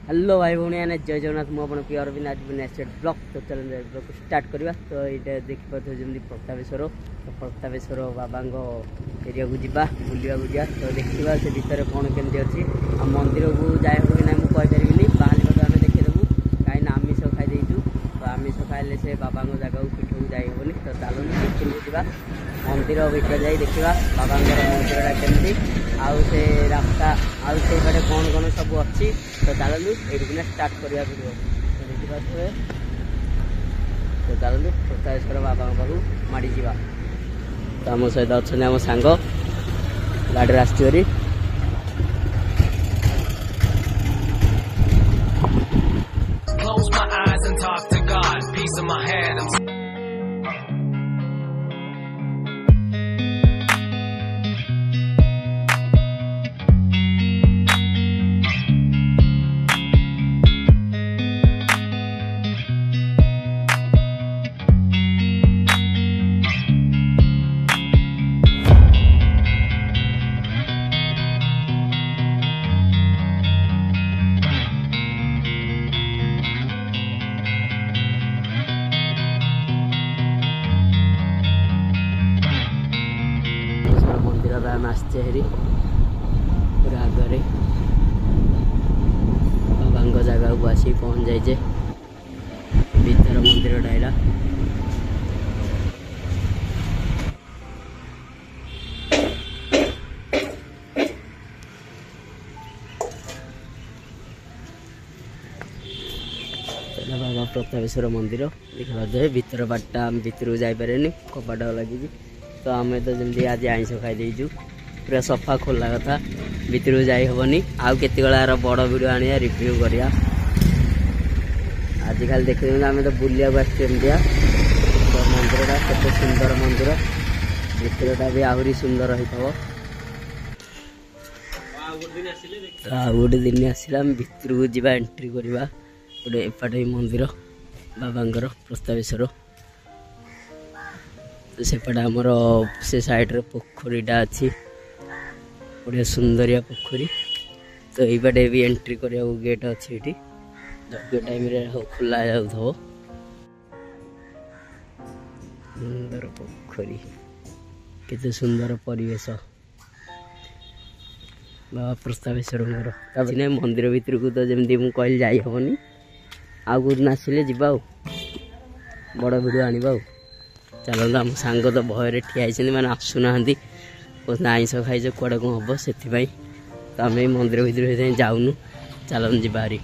Hello भाई भौणी मैंने जय जगन्नाथ मुझे प्रिय अरविंद आज नेक्स्ट ब्लॉग तो चल ब्लॉग स्टार्ट करवा तो ये देखिए जमी प्रतापेश्वर बाबा एरिया को जा बुलवा जा तो देखा से भितर कौन केमती अच्छी आ मंदिर को जाए हो कि ना मुझे कहीपरि बाहर आम देखीदेबू कहीं आमिष खाईदेचु तो आमिष खाइले से बाबा जगह पीठ को जाइबनी तो चलो भितर को जा मंदिर भितर जा देखा बाबा मंदिर केमती आउ से रास्ता आउ से बड़े कौन कौन सब अच्छी तो चलू ये स्टार्ट करने पड़ो तो चलू प्रतापेश्वर बाबा पाखु माड़ी जा तो आम सहित अच्छा आम सांग गाड़ी आसरी मंदिर आम आसरी पूरा आगे बाबा जगह को आसी पहुँच जाइए भीतर मंदिर डायरा बाबा प्रतापेश्वर मंदिर देखा जाए भीतर बाटा भीतर जापे कपाट लगी तो आम तो जमी आज आईष खाईदेचु पूरा सफा खोला कथा भीतर जाई हेनी आउ केत बड़ वीडियो आने रिव्यू करिया आजिकल देखते आम तो बुलिया आसमतिया तो मंदिरटा केते सुंदर मंदिर भीतरटा भी आहरी सुंदर होता गोटे दिन आसला भीतर को जा एंट्री करवा गोटे एपटे मंदिर बाबांगर प्रतापेश्वर तो सेपटे आमर से साइड्रे पोखरीटा अच्छी बढ़िया सुंदरिया पोखरी तो ये भी एंट्री करने गेट अच्छी ये यज्ञ टाइम खोला जाऊ सुंदर पोखरी केते सुंदर परिवेश बाबा प्रतापेश्वर मंदिर भीतर को तो जमी मुझे कहली जाई हेनी आउ कौन आसिले जा बड़ भिड आना चलो आम सांग तो भयर ठिया मैंने आसुना आईष खाई कड़े कौन हम से तो आम मंदिर भीतर जाऊनु चलन जी बाहरी।